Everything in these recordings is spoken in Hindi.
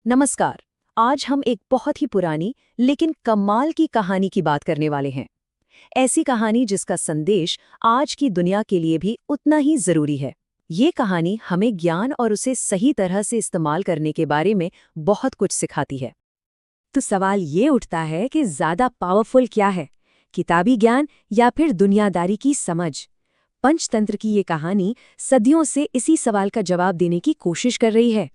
नमस्कार। आज हम एक बहुत ही पुरानी लेकिन कमाल की कहानी की बात करने वाले हैं। ऐसी कहानी जिसका संदेश आज की दुनिया के लिए भी उतना ही जरूरी है। ये कहानी हमें ज्ञान और उसे सही तरह से इस्तेमाल करने के बारे में बहुत कुछ सिखाती है। तो सवाल ये उठता है कि ज्यादा पावरफुल क्या है, किताबी ज्ञान या फिर दुनियादारी की समझ? पंचतंत्र की ये कहानी सदियों से इसी सवाल का जवाब देने की कोशिश कर रही है।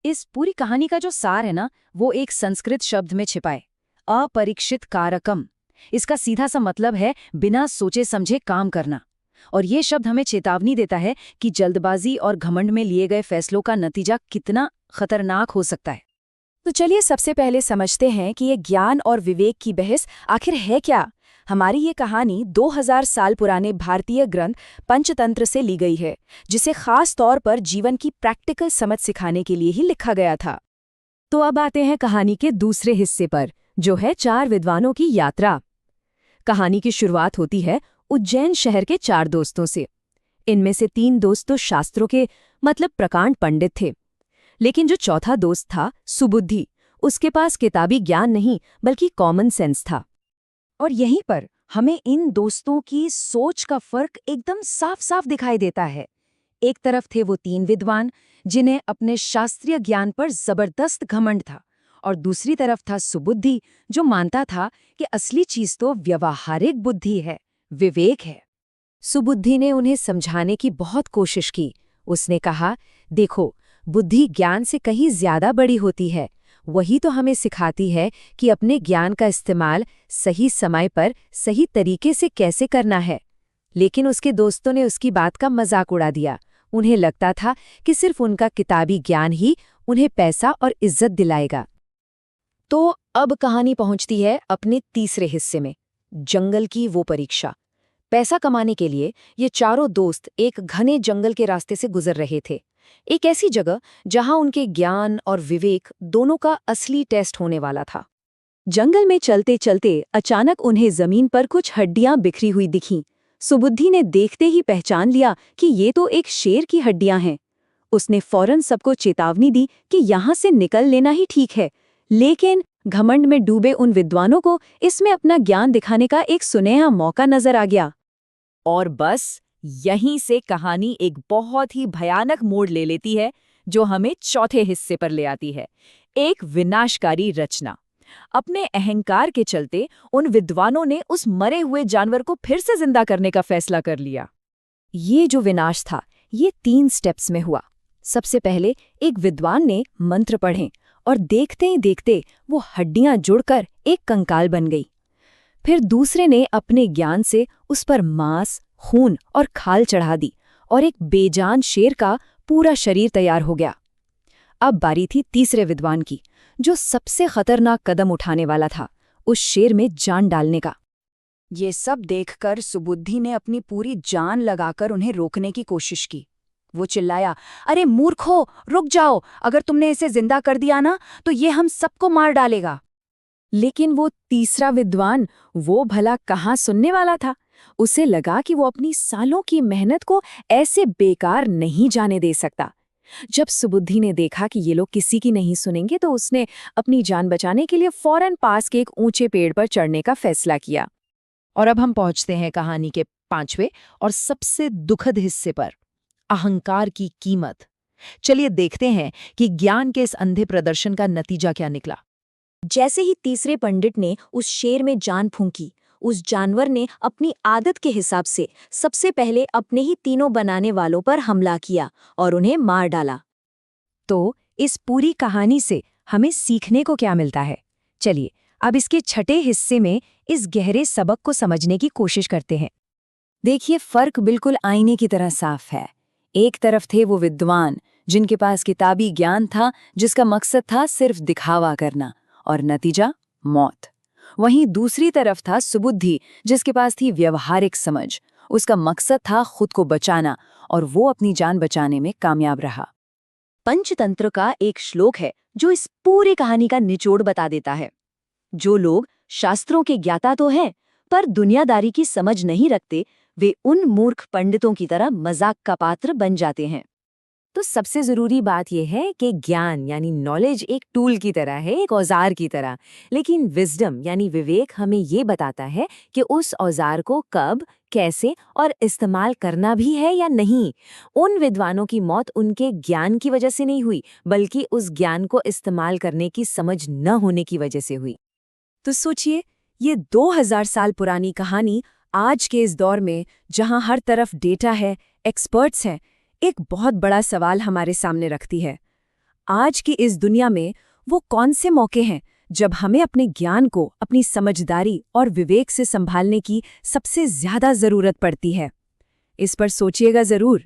इस पूरी कहानी का जो सार है ना, वो एक संस्कृत शब्द में छिपा है, अपरीक्षित कारकम। इसका सीधा सा मतलब है बिना सोचे समझे काम करना। और ये शब्द हमें चेतावनी देता है कि जल्दबाजी और घमंड में लिए गए फैसलों का नतीजा कितना खतरनाक हो सकता है। तो चलिए सबसे पहले समझते हैं कि ये ज्ञान और विवेक की बहस आखिर है क्या। हमारी ये कहानी 2000 साल पुराने भारतीय ग्रंथ पंचतंत्र से ली गई है, जिसे खास तौर पर जीवन की प्रैक्टिकल समझ सिखाने के लिए ही लिखा गया था। तो अब आते हैं कहानी के दूसरे हिस्से पर, जो है 4 विद्वानों की यात्रा। कहानी की शुरुआत होती है उज्जैन शहर के 4 दोस्तों से। इनमें से 3 दोस्त तो शास्त्रों के मतलब प्रकांड पंडित थे, लेकिन जो चौथा दोस्त था सुबुद्धि, उसके पास किताबी ज्ञान नहीं बल्कि कॉमन सेंस था। और यहीं पर हमें इन दोस्तों की सोच का फर्क एकदम साफ साफ दिखाई देता है। एक तरफ थे वो 3 विद्वान जिन्हें अपने शास्त्रीय ज्ञान पर जबरदस्त घमंड था, और दूसरी तरफ था सुबुद्धि, जो मानता था कि असली चीज तो व्यवहारिक बुद्धि है, विवेक है। सुबुद्धि ने उन्हें समझाने की बहुत कोशिश की। उसने कहा, देखो, बुद्धि ज्ञान से कहीं ज्यादा बड़ी होती है। वही तो हमें सिखाती है कि अपने ज्ञान का इस्तेमाल सही समय पर सही तरीके से कैसे करना है। लेकिन उसके दोस्तों ने उसकी बात का मजाक उड़ा दिया। उन्हें लगता था कि सिर्फ उनका किताबी ज्ञान ही उन्हें पैसा और इज्जत दिलाएगा। तो अब कहानी पहुंचती है अपने तीसरे हिस्से में, जंगल की वो परीक्षा। पैसा कमाने के लिए ये चारों दोस्त एक घने जंगल के रास्ते से गुजर रहे थे, एक ऐसी जगह जहां उनके ज्ञान और विवेक दोनों का असली टेस्ट होने वाला था। जंगल में चलते चलते अचानक उन्हें जमीन पर कुछ हड्डियां बिखरी हुई दिखीं। सुबुद्धि ने देखते ही पहचान लिया कि ये तो एक शेर की हड्डियां हैं। उसने फौरन सबको चेतावनी दी कि यहां से निकल लेना ही ठीक है, लेकिन घमंड में डूबे उन विद्वानों को इसमें अपना ज्ञान दिखाने का एक सुनहरा मौका नजर आ गया। और बस यहीं से कहानी एक बहुत ही भयानक मोड़ ले लेती है, जो हमें चौथे हिस्से पर ले आती है, एक विनाशकारी रचना। अपने अहंकार के चलते उन विद्वानों ने उस मरे हुए जानवर को फिर से जिंदा करने का फैसला कर लिया। ये जो विनाश था, ये 3 स्टेप्स में हुआ। सबसे पहले एक विद्वान ने मंत्र पढ़े और देखते ही देखते वो हड्डियां जुड़कर एक कंकाल बन गई। फिर दूसरे ने अपने ज्ञान से उस पर मांस, खून और खाल चढ़ा दी और एक बेजान शेर का पूरा शरीर तैयार हो गया। अब बारी थी तीसरे विद्वान की, जो सबसे खतरनाक कदम उठाने वाला था, उस शेर में जान डालने का। ये सब देखकर सुबुद्धि ने अपनी पूरी जान लगाकर उन्हें रोकने की कोशिश की। वो चिल्लाया, अरे मूर्खो, रुक जाओ, अगर तुमने इसे जिंदा कर दिया ना तो ये हम सबको मार डालेगा। लेकिन वो तीसरा विद्वान, वो भला कहाँ सुनने वाला था। उसे लगा कि वो अपनी सालों की मेहनत को ऐसे बेकार नहीं जाने दे सकता। जब सुबुद्धि ने देखा कि ये लोग किसी की नहीं सुनेंगे, तो उसने अपनी जान बचाने के लिए फौरन पास के एक ऊंचे पेड़ पर चढ़ने का फैसला किया। और अब हम पहुंचते हैं कहानी के 5वें और सबसे दुखद हिस्से पर, अहंकार की कीमत। चलिए देखते हैं कि ज्ञान के इस अंधे प्रदर्शन का नतीजा क्या निकला। जैसे ही तीसरे पंडित ने उस शेर में जान फूंकी, उस जानवर ने अपनी आदत के हिसाब से सबसे पहले अपने ही तीनों बनाने वालों पर हमला किया और उन्हें मार डाला। तो इस पूरी कहानी से हमें सीखने को क्या मिलता है? चलिए अब इसके छठे हिस्से में इस गहरे सबक को समझने की कोशिश करते हैं। देखिए, फर्क बिल्कुल आईने की तरह साफ है। एक तरफ थे वो विद्वान जिनके पास किताबी ज्ञान था, जिसका मकसद था सिर्फ दिखावा करना, और नतीजा मौत। वहीं दूसरी तरफ था सुबुद्धि, जिसके पास थी व्यवहारिक समझ। उसका मकसद था खुद को बचाना, और वो अपनी जान बचाने में कामयाब रहा। पंचतंत्र का एक श्लोक है जो इस पूरी कहानी का निचोड़ बता देता है। जो लोग शास्त्रों के ज्ञाता तो हैं, पर दुनियादारी की समझ नहीं रखते, वे उन मूर्ख पंडितों की तरह मजाक का पात्र बन जाते हैं। तो सबसे ज़रूरी बात यह है कि ज्ञान यानी नॉलेज एक टूल की तरह है, एक औजार की तरह। लेकिन विजडम यानी विवेक हमें ये बताता है कि उस औजार को कब, कैसे और इस्तेमाल करना भी है या नहीं। उन विद्वानों की मौत उनके ज्ञान की वजह से नहीं हुई, बल्कि उस ज्ञान को इस्तेमाल करने की समझ न होने की वजह से हुई। तो सोचिए, ये 2000 साल पुरानी कहानी आज के इस दौर में, जहां हर तरफ डेटा है, एक्सपर्ट्स हैं, एक बहुत बड़ा सवाल हमारे सामने रखती है। आज की इस दुनिया में वो कौन से मौके हैं जब हमें अपने ज्ञान को अपनी समझदारी और विवेक से संभालने की सबसे ज्यादा जरूरत पड़ती है? इस पर सोचिएगा जरूर।